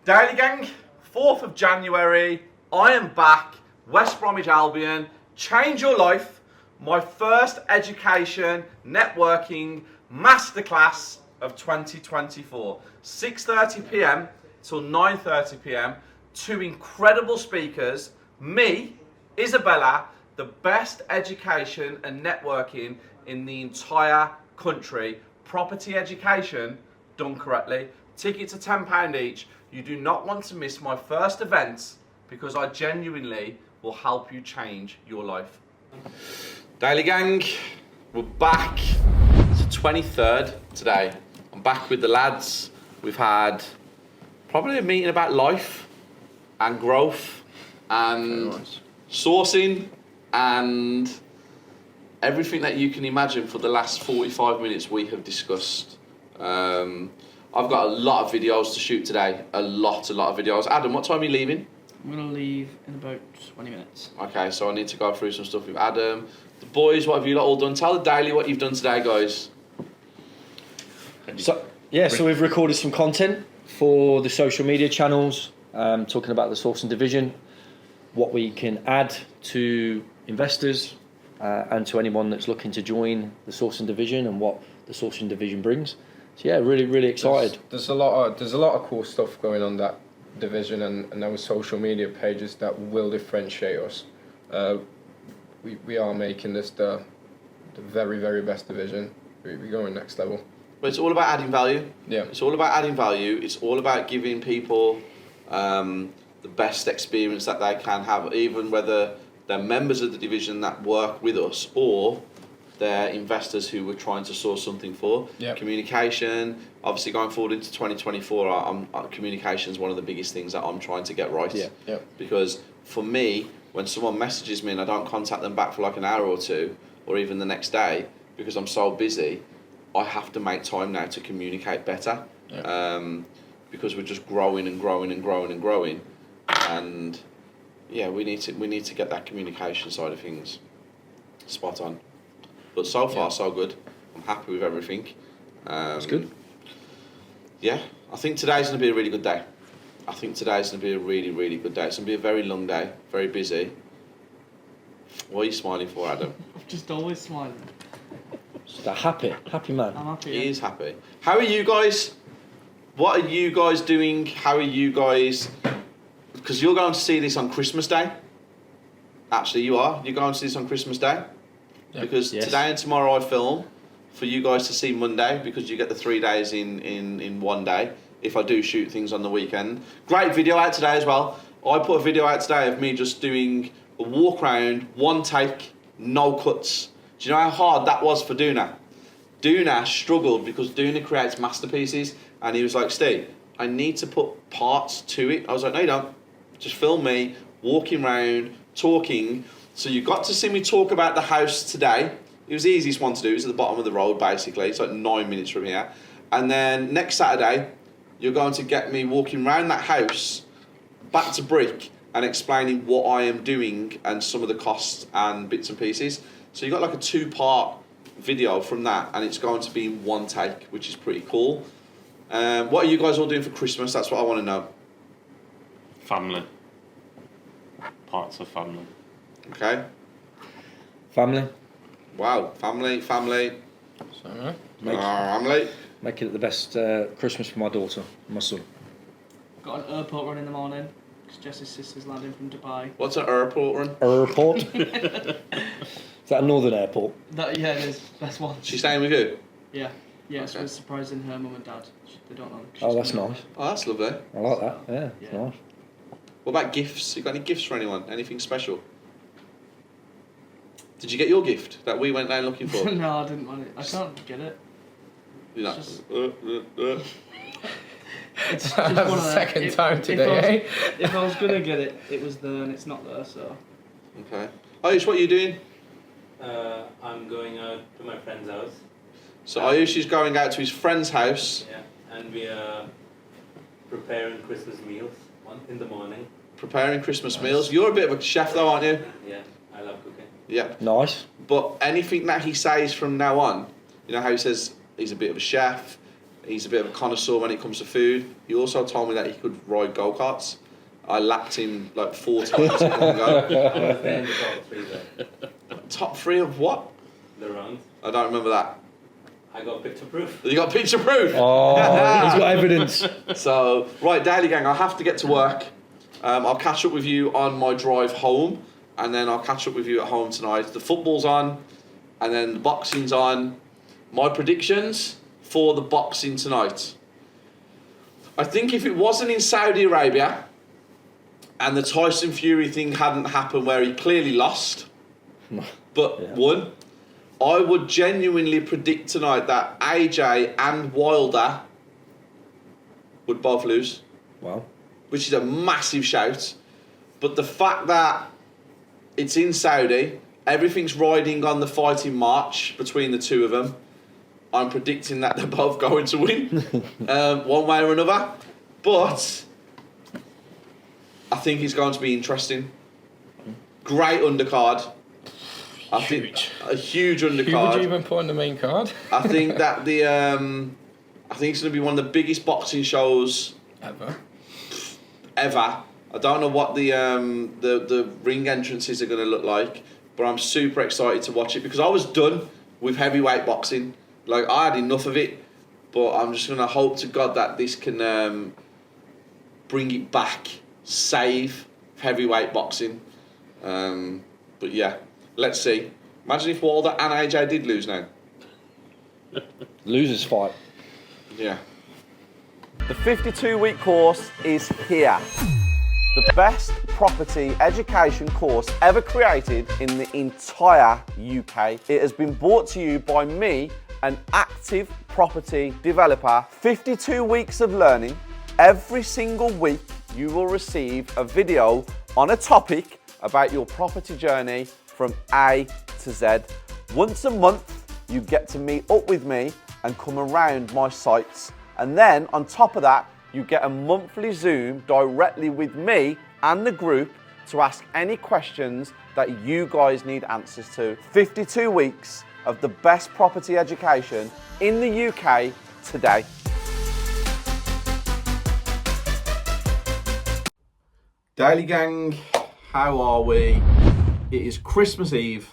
Daily Gang, 4th of January, I am back, West Bromwich Albion, change your life, my first education, networking, masterclass of 2024. 6:30pm till 9:30pm, two incredible speakers, me, Isabella, the best education and networking in the entire country, property education done correctly. Tickets are £10 each. You do not want to miss my first event because I genuinely will help you change your life. Daily Gang, we're back. It's the 23rd today. I'm back with the lads. We've had probably a meeting about life and growth and sourcing and everything that you can imagine for the last 45 minutes we have discussed. I've got a lot of videos to shoot today. A lot of videos. Adam, what time are you leaving? I'm going to leave in about 20 minutes. Okay, so I need to go through some stuff with Adam. The boys, what have you lot all done? Tell the daily what you've done today, guys. So we've recorded some content for the social media channels, talking about the sourcing division, what we can add to investors and to anyone that's looking to join the sourcing division and what the sourcing division brings. So yeah, really excited. There's a lot of cool stuff going on that division and our social media pages that will differentiate us. We are making this the very best division. We're going next level. But it's all about adding value. Yeah. It's all about adding value. It's all about giving people the best experience that they can have, even whether they're members of the division that work with us or they're investors who we're trying to source something for. Yep. Communication, obviously going forward into 2024, communication is one of the biggest things that I'm trying to get right. Yeah. Yep. Because for me, when someone messages me and I don't contact them back for like an hour or two, or even the next day, because I'm so busy, I have to make time now to communicate better. Yep. Because we're just growing and growing. And yeah, we need to get that communication side of things spot on. But so far, so good. I'm happy with everything. That's good. Yeah, I think today's going to be a really good day. It's going to be a really good day. It's going to be a very long day, very busy. What are you smiling for, Adam? I'm just always smiling. Just a happy man. I'm happy. He is happy. How are you guys? What are you guys doing? How are you guys? Because you're going to see this on Christmas Day. Actually, you are. You're going to see this on Christmas Day. Yeah. Because today and tomorrow I film for you guys to see Monday, because you get the 3 days in one day if I do shoot things on the weekend. Great video out today as well. I put a video out today of me just doing a walk around, one take, no cuts. Do you know how hard that was for Duna? Duna struggled because Duna creates masterpieces and he was like, Steve, I need to put parts to it. I was like, no you don't. Just film me walking around, talking. So you got to see me talk about the house today. It was the easiest one to do. It's at the bottom of the road, basically. It's like 9 minutes from here. And then next Saturday, you're going to get me walking around that house, back to brick, and explaining what I am doing and some of the costs and bits and pieces. So you got like a 2-part video from that, and it's going to be in one take, which is pretty cool. What are you guys all doing for Christmas? That's what I want to know. Family. Parts of family. Okay. Family. Wow, family. So, Family. Making it the best Christmas for my daughter and my son. Got an airport run in the morning because Jess's sister's landing from Dubai. What's an airport run? Airport? Is that a northern airport? Yeah, it is. That's one. She's staying with you? Yeah. Yeah, Okay. so we're surprising her mum and dad. They don't know. Oh, that's nice. Oh, that's lovely. I like that. Yeah, it's nice. What about gifts? You got any gifts for anyone? Anything special? Did you get your gift that we went down looking for? No, I didn't want it. I can't get it. You're not. It's That's just one the of them. second time today, If I was gonna get it, it was there and it's not there, so. Okay. Ayush, what are you doing? I'm going out to my friend's house. So Ayush is going out to his friend's house. Yeah, and we are preparing Christmas meals in the morning. Preparing Christmas meals. You're a bit of a chef though, aren't you? Yeah, I love cooking. Yeah. Nice. But anything that he says from now on, you know how he says he's a bit of a chef, He's a bit of a connoisseur when it comes to food. He also told me that he could ride go-karts. I lapped him like 4 times in one go. I was there in the top 3 there. Top 3 of what? The round. I don't remember that. I got picture proof. You got picture proof? Oh, he's got evidence. So, right, Daily Gang, I have to get to work. I'll catch up with you on my drive home, and then I'll catch up with you at home tonight. The football's on, and then the boxing's on. My predictions for the boxing tonight. I think if it wasn't in Saudi Arabia, and the Tyson Fury thing hadn't happened where he clearly lost, but won, I would genuinely predict tonight that AJ and Wilder would both lose. Wow. Which is a massive shout. But the fact that it's in Saudi, everything's riding on the fighting march between the two of them, I'm predicting that they're both going to win, one way or another. But I think it's going to be interesting. Great undercard. I think a huge undercard. Who would you even put on the main card? I think that I think it's going to be one of the biggest boxing shows ever. I don't know what the ring entrances are going to look like, but I'm super excited to watch it because I was done with heavyweight boxing. Like, I had enough of it, but I'm just going to hope to God that this can bring it back, save heavyweight boxing. But yeah, let's see. Imagine if Wilder and AJ did lose now. Losers fight. Yeah. The 52-week course is here. The best property education course ever created in the entire UK. It has been brought to you by me, an active property developer. 52 weeks of learning. Every single week you will receive a video on a topic about your property journey from A to Z. Once a month you get to meet up with me and come around my sites. And then on top of that, you get a monthly Zoom directly with me and the group to ask any questions that you guys need answers to. 52 weeks of the best property education in the UK today. Daily Gang, how are we? It is Christmas Eve.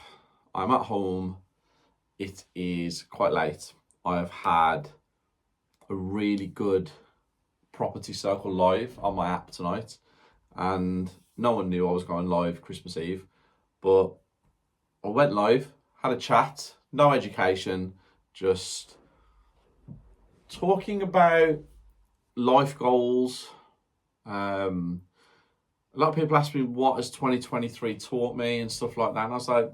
I'm at home. It is quite late. I have had a really good Property Circle live on my app tonight, and no one knew I was going live Christmas Eve, but I went live, had a chat, no education, just talking about life goals. A lot of people ask me, what has 2023 taught me and stuff like that, and I was like,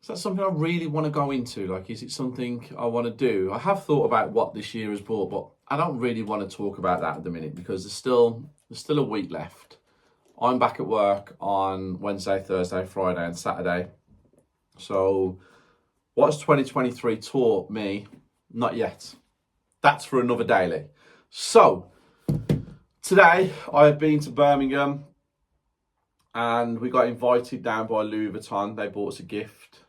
is that something I really want to go into? Like, is it something I want to do? I have thought about what this year has brought, but I don't really want to talk about that at the minute because there's still a week left. I'm back at work on Wednesday, Thursday, Friday and Saturday. So what has 2023 taught me? Not yet. That's for another daily. So today I've been to Birmingham and we got invited down by Louis Vuitton. They bought us a gift,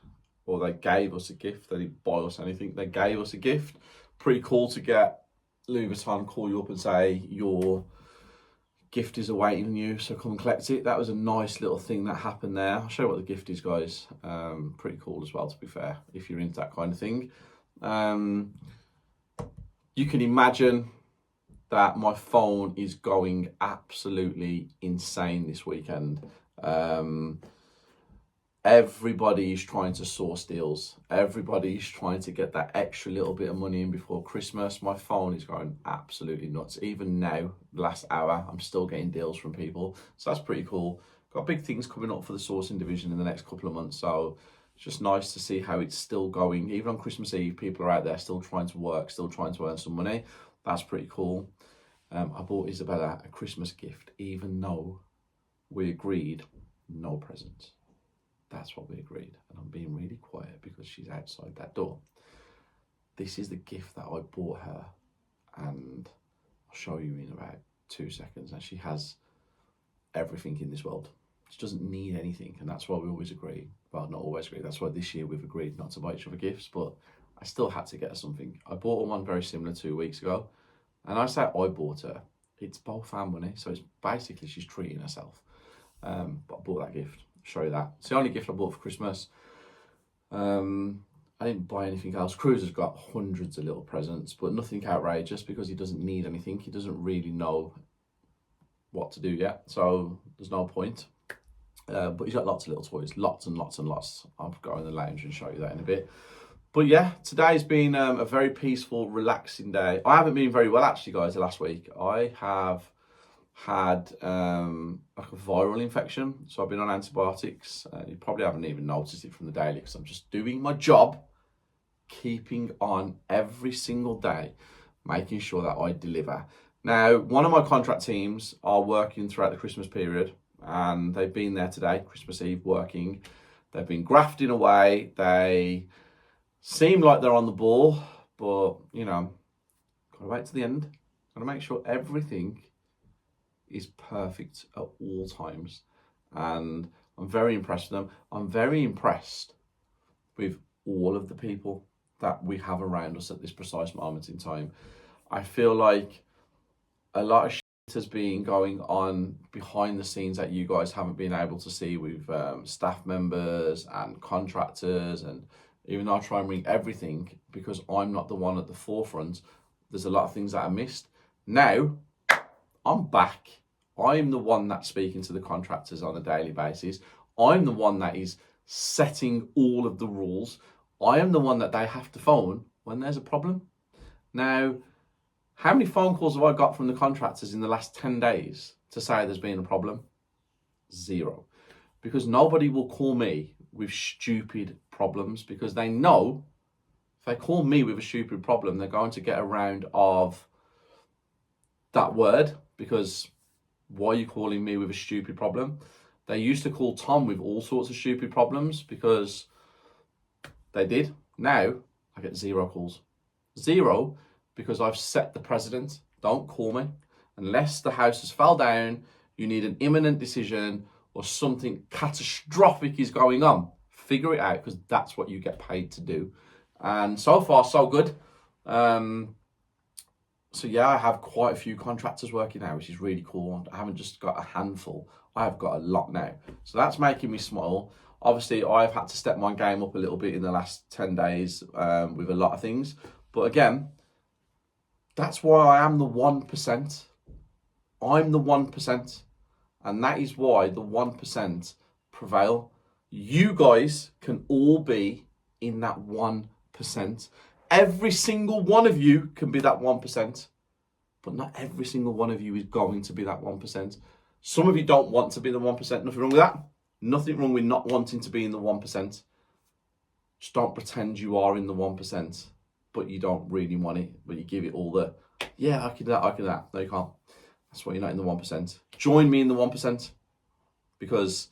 or they gave us a gift. They didn't buy us anything. They gave us a gift. Pretty cool to get Louis Vuitton call you up and say your gift is awaiting you, so come and collect it. That was a nice little thing that happened there. I'll show you what the gift is, guys. Pretty cool as well, to be fair, if you're into that kind of thing. You can imagine that my phone is going absolutely insane this weekend. Everybody is trying to source deals. Everybody is trying to get that extra little bit of money in before Christmas. My phone is going absolutely nuts. Even now, the last hour, I'm still getting deals from people. So that's pretty cool. Got big things coming up for the sourcing division in the next couple of months. So it's just nice to see how it's still going. Even on Christmas Eve, people are out there still trying to work, still trying to earn some money. That's pretty cool. I bought Isabella a Christmas gift, even though we agreed no presents. That's what we agreed. And I'm being really quiet because she's outside that door. This is the gift that I bought her. And I'll show you in about 2 seconds. And she has everything in this world. She doesn't need anything. And that's why we always agree. Well, not always agree. That's why this year we've agreed not to buy each other gifts. But I still had to get her something. I bought her one very similar 2 weeks ago. And I say I bought her. It's both our money, so it's basically she's treating herself. But I bought that gift. I'll show you that. It's the only gift I bought for Christmas. I didn't buy anything else. Cruz has got hundreds of little presents, but nothing outrageous because he doesn't need anything. He doesn't really know what to do yet, so there's no point. But he's got lots of little toys, lots and lots and lots. I'll go in the lounge and show you that in a bit. But yeah, today's been a very peaceful, relaxing day. I haven't been very well actually, guys, the last week. I have had like a viral infection, so I've been on antibiotics. You probably haven't even noticed it from the daily because I'm just doing my job, keeping on every single day, making sure that I deliver. Now, one of my contract teams are working throughout the Christmas period, and they've been there today, Christmas Eve, working. They've been grafting away. They seem like they're on the ball, but, you know, gotta wait to the end. Gotta make sure everything is perfect at all times. And I'm very impressed with them. I'm very impressed with all of the people that we have around us at this precise moment in time. I feel like a lot of shit has been going on behind the scenes that you guys haven't been able to see with staff members and contractors. And even though I try and bring everything, because I'm not the one at the forefront, there's a lot of things that I missed. Now, I'm back. I'm the one that's speaking to the contractors on a daily basis. I'm the one that is setting all of the rules. I am the one that they have to phone when there's a problem. Now, how many phone calls have I got from the contractors in the last 10 days to say there's been a problem? Zero. Because nobody will call me with stupid problems, because they know if they call me with a stupid problem, they're going to get a round of that word, because why are you calling me with a stupid problem? They used to call Tom with all sorts of stupid problems because they did. Now I get 0 calls. 0, because I've set the precedent. Don't call me unless the house has fell down, you need an imminent decision, or something catastrophic is going on. Figure it out, because that's what you get paid to do. And so far, so good. So yeah, I have quite a few contractors working now, which is really cool. I haven't just got a handful, I have got a lot now. So that's making me smile. Obviously, I've had to step my game up a little bit in the last 10 days with a lot of things. But again, that's why I am the 1%. I'm the 1%. And that is why the 1% prevail. You guys can all be in that 1%. Every single one of you can be that 1%, but not every single one of you is going to be that 1%. Some of you don't want to be the 1%. Nothing wrong with that. Nothing wrong with not wanting to be in the 1%. Just don't pretend you are in the 1%, but you don't really want it, but you give it all the, yeah, I can do that, I can do that. No, you can't. That's why you're not in the 1%. Join me in the 1%, because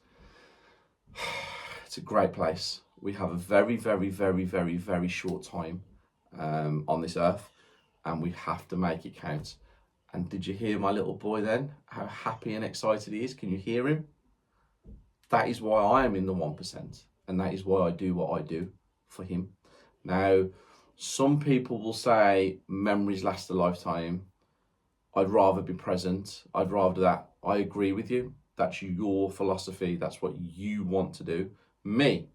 it's a great place. We have a very, very, very, very, very short time on this earth, and we have to make it count. And did you hear my little boy then? How happy and excited he is? Can you hear him? That is why I am in the 1%, and that is why I do what I do for him. Now, some people will say memories last a lifetime. I'd rather be present. I'd rather that. I agree with you. That's your philosophy. That's what you want to do. Me,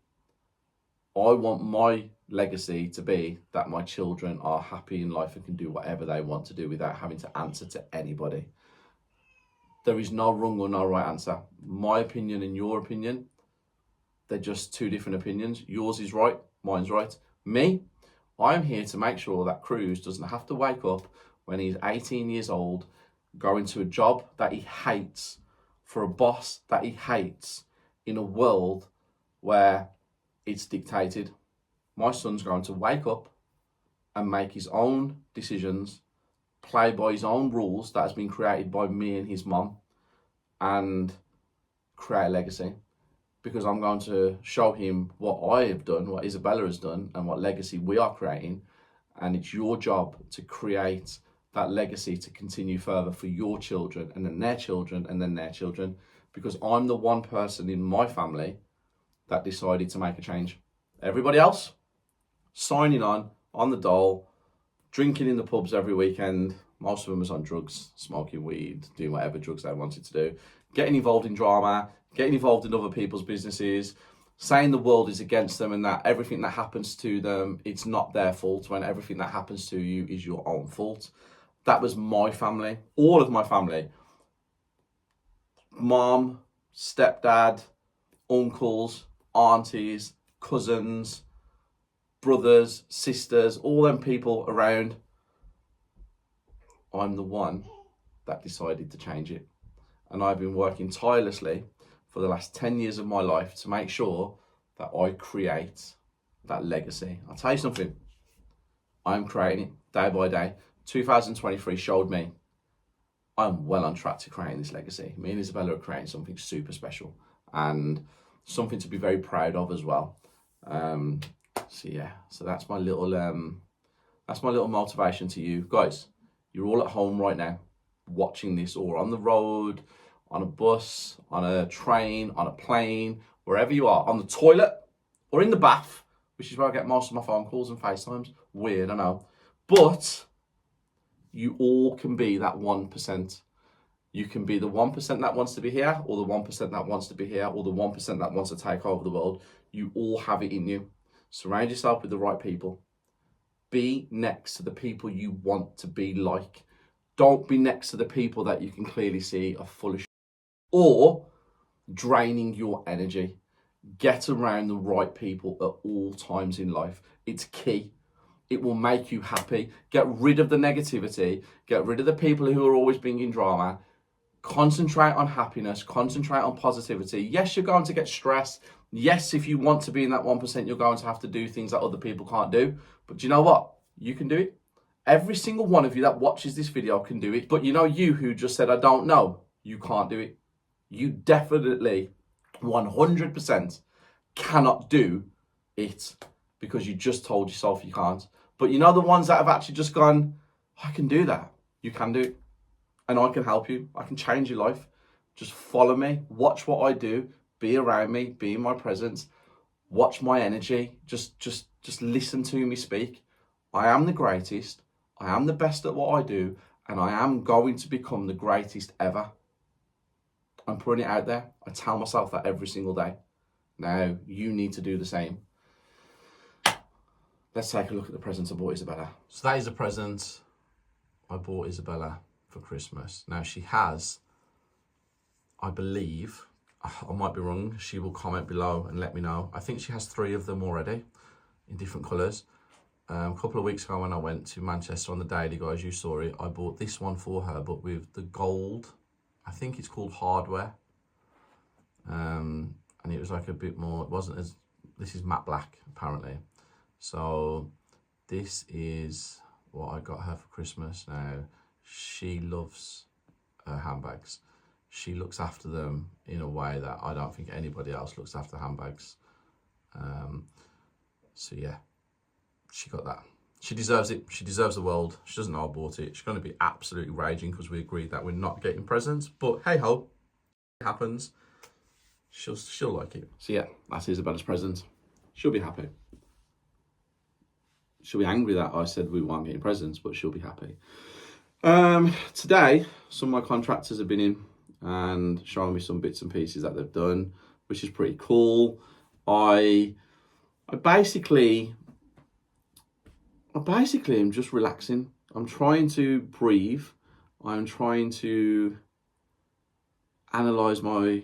I want my legacy to be that my children are happy in life and can do whatever they want to do without having to answer to anybody. There is no wrong or no right answer. My opinion and your opinion, they're just two different opinions. Yours is right, mine's right. Me, I'm here to make sure that Cruz doesn't have to wake up when he's 18 years old, go into a job that he hates, for a boss that he hates, in a world where it's dictated. My son's going to wake up and make his own decisions, play by his own rules that has been created by me and his mum, and create a legacy. Because I'm going to show him what I have done, what Isabella has done, and what legacy we are creating. And it's your job to create that legacy to continue further for your children, and then their children, and then their children. Because I'm the one person in my family that decided to make a change. Everybody else, signing on, on the dole, drinking in the pubs every weekend. Most of them was on drugs, smoking weed, doing whatever drugs they wanted to do. Getting involved in drama, getting involved in other people's businesses, saying the world is against them and that everything that happens to them, it's not their fault, when everything that happens to you is your own fault. That was my family, all of my family. Mom, stepdad, uncles, aunties, cousins, brothers, sisters, all them people around. I'm the one that decided to change it. And I've been working tirelessly for the last 10 years of my life to make sure that I create that legacy. I'll tell you something, I'm creating it day by day. 2023 showed me I'm well on track to creating this legacy. Me and Isabella are creating something super special and something to be very proud of as well. So that's my little motivation to you guys. You're all at home right now watching this, or on the road, on a bus, on a train, on a plane, wherever you are, on the toilet or in the bath, which is where I get most of my phone calls and FaceTimes. Weird, I know. But you all can be that 1%. You can be the 1% that wants to be here, or the 1% that wants to be here, or the 1% that wants to take over the world. You all have it in you. Surround yourself with the right people. Be next to the people you want to be like. Don't be next to the people that you can clearly see are full of shit or draining your energy. Get around the right people at all times in life. It's key. It will make you happy. Get rid of the negativity. Get rid of the people who are always bringing drama. Concentrate on happiness. Concentrate on positivity. Yes, you're going to get stressed. Yes, if you want to be in that 1%, you're going to have to do things that other people can't do. But do you know what? You can do it. Every single one of you that watches this video can do it. But you know, you who just said, I don't know, you can't do it. You definitely 100% cannot do it because you just told yourself you can't. But you know, the ones that have actually just gone, I can do that. You can do it. And I can help you. I can change your life. Just follow me. Watch what I do. Be around me. Be in my presence. Watch my energy. Just listen to me speak. I am the greatest. I am the best at what I do. And I am going to become the greatest ever. I'm putting it out there. I tell myself that every single day. Now, you need to do the same. Let's take a look at the present I bought Isabella. So that is a present I bought Isabella for Christmas. Now she has, I believe, I might be wrong, she will comment below and let me know. I think she has 3 of them already in different colours. A couple of weeks ago when I went to Manchester on the daily, guys, you saw it, I bought this one for her, but with the gold, I think it's called hardware. And it was like a bit more, it wasn't as, this is matte black apparently. So this is what I got her for Christmas. Now, she loves her handbags. She looks after them in a way that I don't think anybody else looks after handbags. So yeah, she got that. She deserves it. She deserves the world. She doesn't know I bought it. She's going to be absolutely raging because we agreed that we're not getting presents. But hey ho, it happens. She'll like it. So yeah, that's Isabella's present. She'll be happy. She'll be angry that I said we weren't getting presents, but she'll be happy. Today, some of my contractors have been in and showing me some bits and pieces that they've done, which is pretty cool. I basically am just relaxing. I'm trying to breathe. I'm trying to analyze my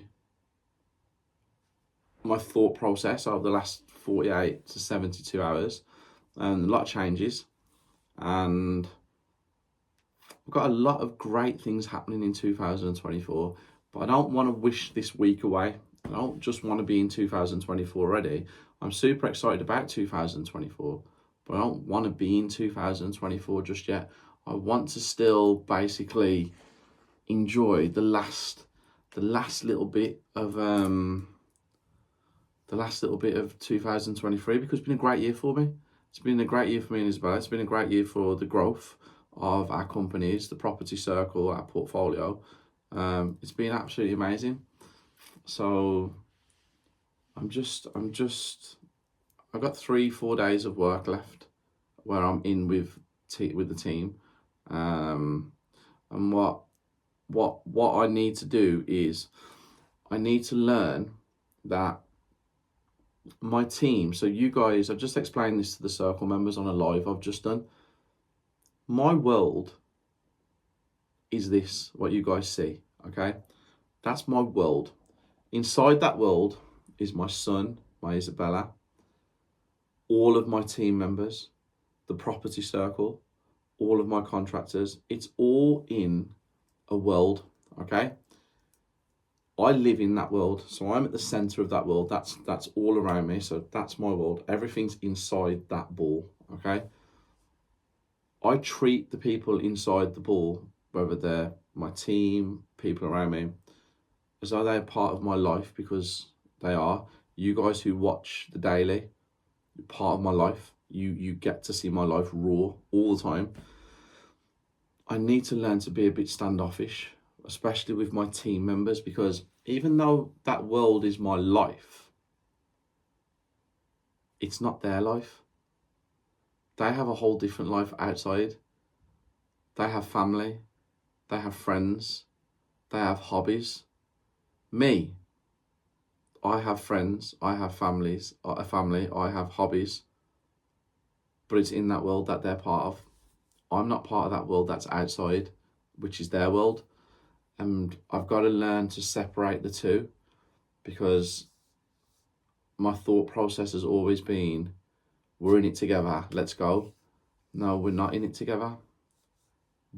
thought process over the last 48 to 72 hours, and a lot of changes, and I've got a lot of great things happening in 2024, but I don't want to wish this week away. I don't just want to be in 2024 already. I'm super excited about 2024, but I don't want to be in 2024 just yet. I want to still basically enjoy the last little bit of 2023, because it's been a great year for me. It's been a great year for me and Isabella. It's been a great year for the growth of our companies, the property circle, our portfolio. It's been absolutely amazing. So I've got 3-4 days of work left where I'm in with the team, and what I need to do is I need to learn that my team. So you guys, I've just explained this to the circle members on a live I've just done. My world is this, what you guys see, okay? That's my world. Inside that world is my son, my Isabella, all of my team members, the property circle, all of my contractors. It's all in a world, okay? I live in that world, so I'm at the center of that world. That's all around me, so that's my world. Everything's inside that ball, okay? I treat the people inside the ball, whether they're my team, people around me, as though they're part of my life, because they are. You guys who watch the daily, you're part of my life. You get to see my life raw all the time. I need to learn to be a bit standoffish, especially with my team members, because even though that world is my life, it's not their life. They have a whole different life outside. They have family, they have friends, they have hobbies. Me, I have friends, I have a family, I have hobbies, but it's in that world that they're part of. I'm not part of that world that's outside, which is their world. And I've got to learn to separate the two, because my thought process has always been, we're in it together, let's go. No, we're not in it together.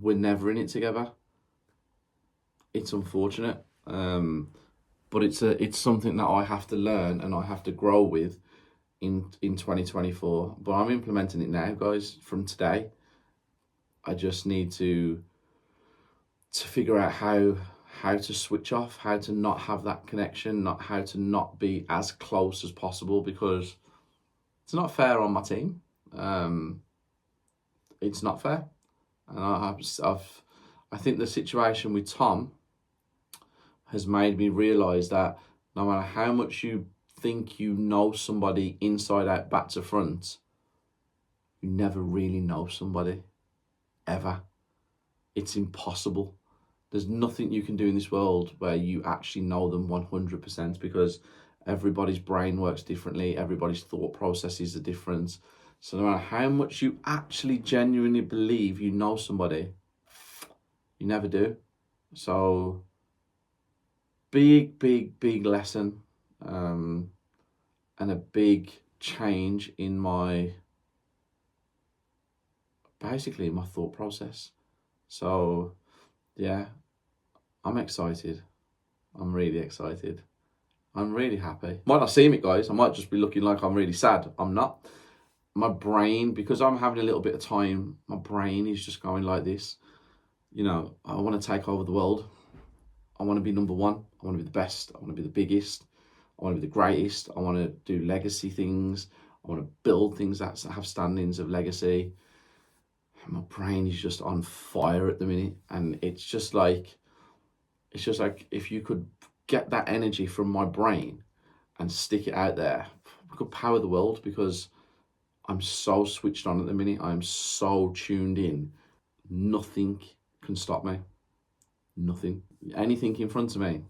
We're never in it together. It's unfortunate, but it's something that I have to learn and I have to grow with in 2024. But I'm implementing it now, guys, from today. I just need to figure out how to switch off, how to not have that connection, how to not be as close as possible, because it's not fair on my team. It's not fair, and I think the situation with Tom has made me realise that no matter how much you think you know somebody inside out, back to front, you never really know somebody, ever. It's impossible. There's nothing you can do in this world where you actually know them 100%, because everybody's brain works differently, everybody's thought processes are different. So no matter how much you actually genuinely believe you know somebody, you never do. So big lesson, and a big change in basically my thought process. So yeah, I'm excited. I'm really excited. I'm really happy. Might not seem it, guys. I might just be looking like I'm really sad. I'm not. My brain, because I'm having a little bit of time, my brain is just going like this. You know, I want to take over the world. I want to be number one. I want to be the best. I want to be the biggest. I want to be the greatest. I want to do legacy things. I want to build things that have standings of legacy. My brain is just on fire at the minute, and it's just like if you could get that energy from my brain and stick it out there, we could power the world, because I'm so switched on at the minute. I'm so tuned in. Nothing can stop me. Nothing. Anything in front of me,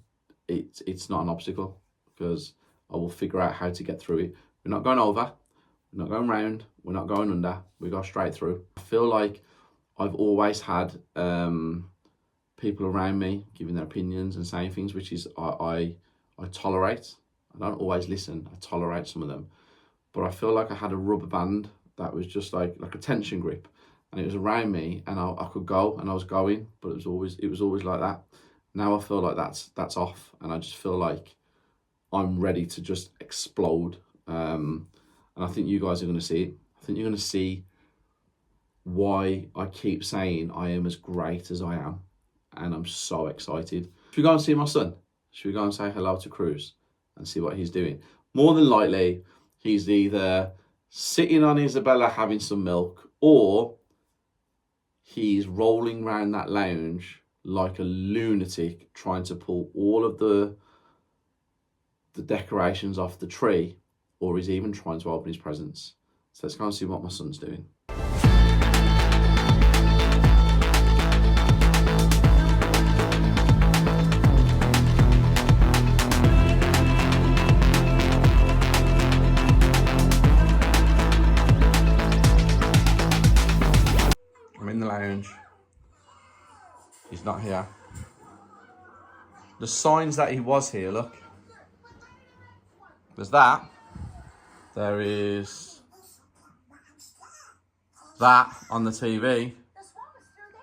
it's not an obstacle, because I will figure out how to get through it. We're not going over. We're not going round. We're not going under. We go straight through. I feel like I've always had people around me giving their opinions and saying things, which is I tolerate. I don't always listen. I tolerate some of them, but I feel like I had a rubber band that was just like a tension grip, and it was around me, and I could go, and I was going, but it was always like that. Now I feel like that's off, and I just feel like I'm ready to just explode. And I think you guys are going to see it. I think you're going to see why I keep saying I am as great as I am, and I'm so excited. Should we go and see my son? Should we go and say hello to Cruz and see what he's doing? More than likely, he's either sitting on Isabella having some milk, or he's rolling around that lounge like a lunatic trying to pull all of the decorations off the tree, or he's even trying to open his presents. So let's go and see what my son's doing. not here. The signs that he was here, look. There's that. There is that on the TV.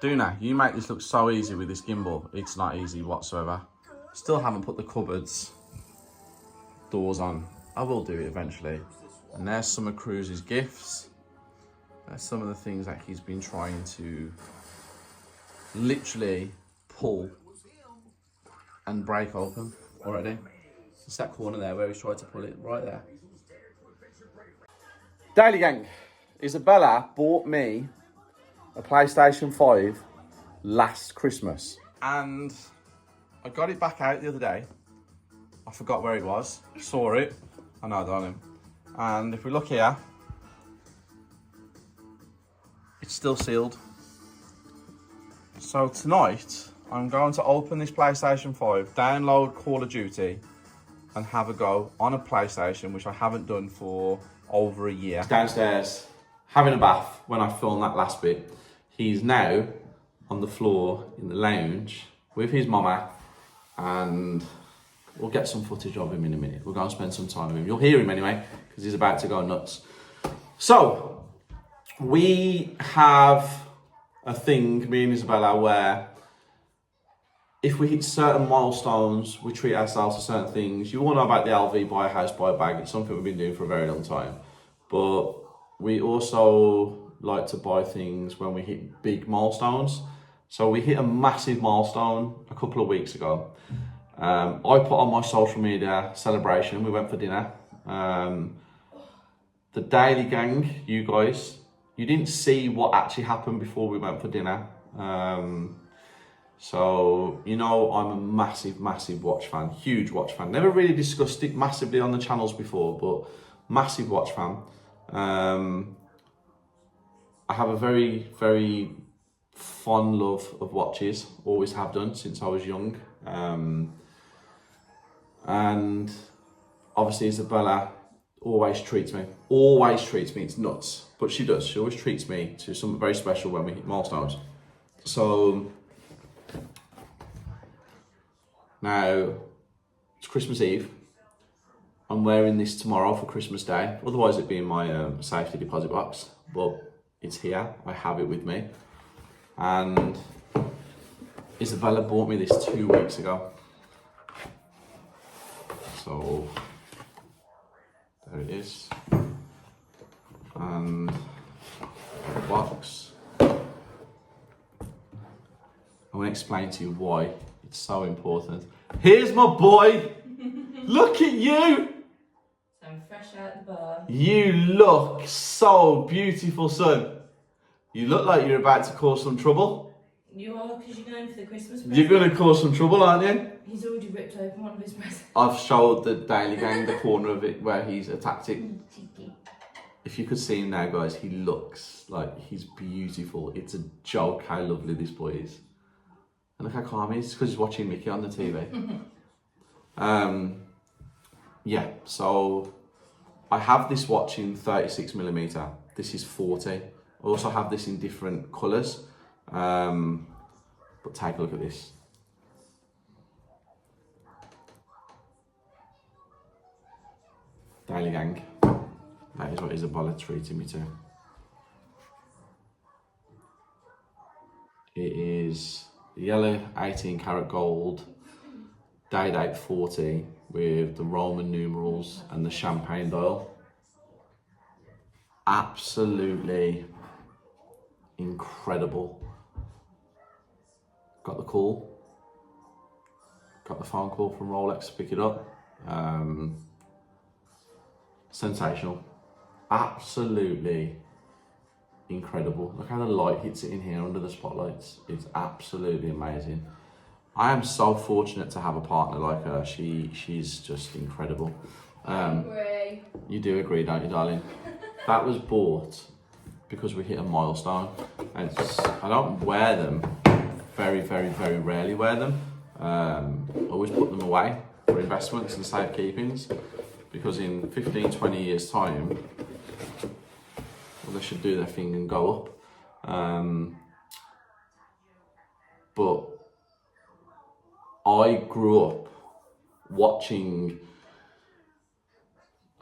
Duna, you make this look so easy with this gimbal. It's not easy whatsoever. Still haven't put the cupboards doors on. I will do it eventually. And there's some of Cruz's gifts. There's some of the things that he's been trying to literally pull and break open already. It's that corner there where he's tried to pull it, right there. Daily Gang, Isabella bought me a PlayStation 5 last Christmas. And I got it back out the other day. I forgot where it was. Saw it. I know, darling. And if we look here, it's still sealed. So tonight, I'm going to open this PlayStation 5, download Call of Duty, and have a go on a PlayStation, which I haven't done for over a year. Downstairs, having a bath when I filmed that last bit. He's now on the floor in the lounge with his mama, and we'll get some footage of him in a minute. We're going to spend some time with him. You'll hear him anyway, because he's about to go nuts. So, we have a thing, me and Isabella, where if we hit certain milestones, we treat ourselves to certain things. You all know about the LV buy a house, buy a bag. It's something we've been doing for a very long time. But we also like to buy things when we hit big milestones. So we hit a massive milestone a couple of weeks ago. I put on my social media celebration. We went for dinner. The Daily Gang, you guys, you didn't see what actually happened before we went for dinner. So, you know, I'm a massive, massive watch fan, huge watch fan. Never really discussed it massively on the channels before, but massive watch fan. I have a very, very fond love of watches, always have done since I was young. And obviously Isabella always treats me, it's nuts, but she does. She always treats me to something very special when we hit milestones. So now it's Christmas Eve. I'm wearing this tomorrow for Christmas Day. Otherwise it'd be in my safety deposit box, but it's here. I have it with me. And Isabella bought me this 2 weeks ago. So there it is. And the box. I want to explain to you why it's so important. Here's my boy. Look at you. I'm fresh out the bar. You look so beautiful, son. You look like you're about to cause some trouble. You are, because you're going for the Christmas present. You're going to cause some trouble, aren't you? He's already ripped open one of his presents. I've showed the Daily Gang the corner of it where he's attacked it. If you could see him now, guys, he looks like he's beautiful. It's a joke how lovely this boy is. And look how calm he is, because he's watching Mickey on the TV. Yeah, so I have this watch in 36mm. This is 40. I also have this in different colours. But take a look at this. Daily Gang. That is what Isabella treated me to. It is the yellow 18 karat gold, day date 40 with the Roman numerals and the champagne dial. Absolutely incredible. Got the call. Got the phone call from Rolex to pick it up. Sensational. Absolutely incredible. Look how the light hits it in here under the spotlights. It's absolutely amazing. I am so fortunate to have a partner like her. She's just incredible. Agree. You do agree, don't you, darling? That was bought because we hit a milestone. And I don't wear them. Very, very, very rarely wear them. I always put them away for investments and safekeepings, because in 15, 20 years' time, well, they should do their thing and go up. But I grew up watching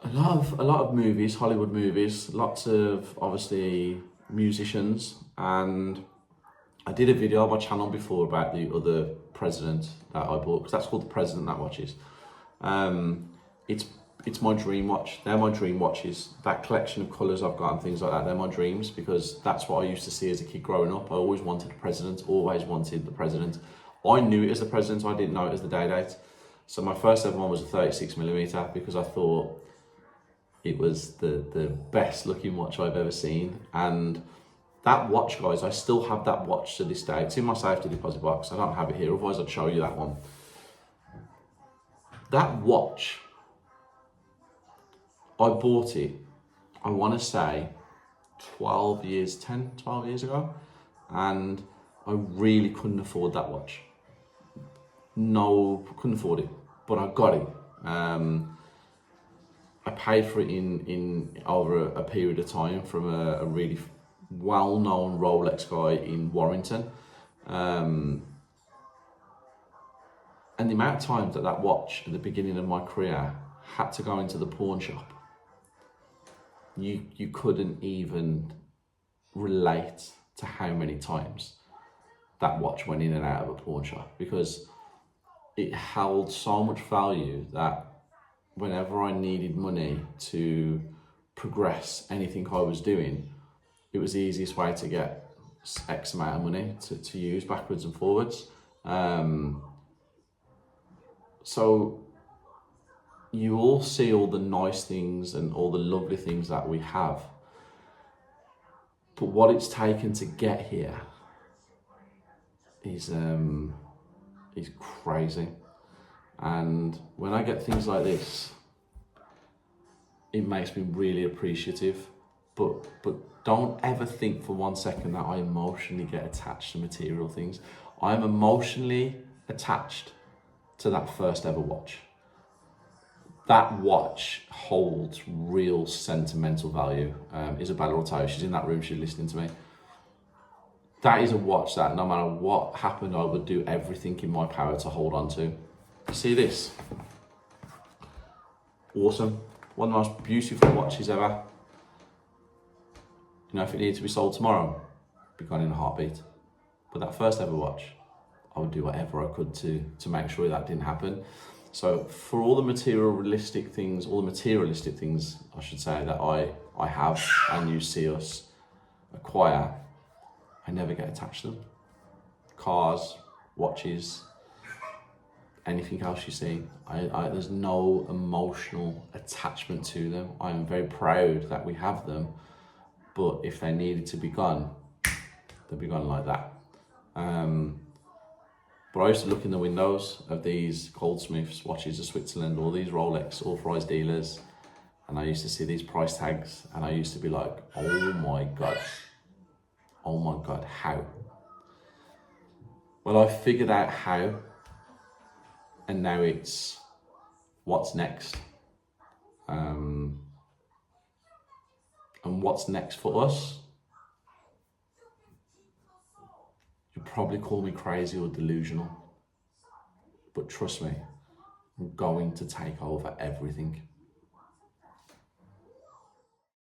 a lot of movies, Hollywood movies, lots of obviously musicians, and I did a video on my channel before about the other president that I bought, because that's called The President That Watches. It's my dream watch. They're my dream watches. That collection of colours I've got and things like that, they're my dreams, because that's what I used to see as a kid growing up. I always wanted the president, always wanted the president. I knew it as the president, I didn't know it as the day date. So my first ever one was a 36mm, because I thought it was the best looking watch I've ever seen. And that watch, guys, I still have that watch to this day. It's in my safety deposit box. I don't have it here, otherwise I'd show you that one. That watch, I bought it, I want to say 12 years ago, and I really couldn't afford that watch. No, couldn't afford it, but I got it. I paid for it in over a period of time from a really well-known Rolex guy in Warrington. And the amount of times that watch at the beginning of my career had to go into the pawn shop, you couldn't even relate to how many times that watch went in and out of a pawn shop, because it held so much value that whenever I needed money to progress anything I was doing, it was the easiest way to get X amount of money to use backwards and forwards. So you all see all the nice things and all the lovely things that we have, but what it's taken to get here is crazy. And when I get things like this, it makes me really appreciative. But don't ever think for 1 second that I emotionally get attached to material things. I'm emotionally attached to that first ever watch. That watch holds real sentimental value. Isabella will tell you, she's in that room, she's listening to me. That is a watch that no matter what happened, I would do everything in my power to hold on to. You see this? Awesome. One of the most beautiful watches ever. You know, if it needed to be sold tomorrow, it'd be gone in a heartbeat. But that first ever watch, I would do whatever I could to make sure that didn't happen. So for all the materialistic things, I should say, that I have and you see us acquire, I never get attached to them. Cars, watches, anything else you see, there's no emotional attachment to them. I am very proud that we have them, but if they needed to be gone, they'd be gone like that. But I used to look in the windows of these Goldsmiths, Watches of Switzerland, all these Rolex authorised dealers, and I used to see these price tags, and I used to be like, oh my God, how? Well, I figured out how, and now it's what's next. And what's next for us? You'd probably call me crazy or delusional, but trust me, I'm going to take over everything.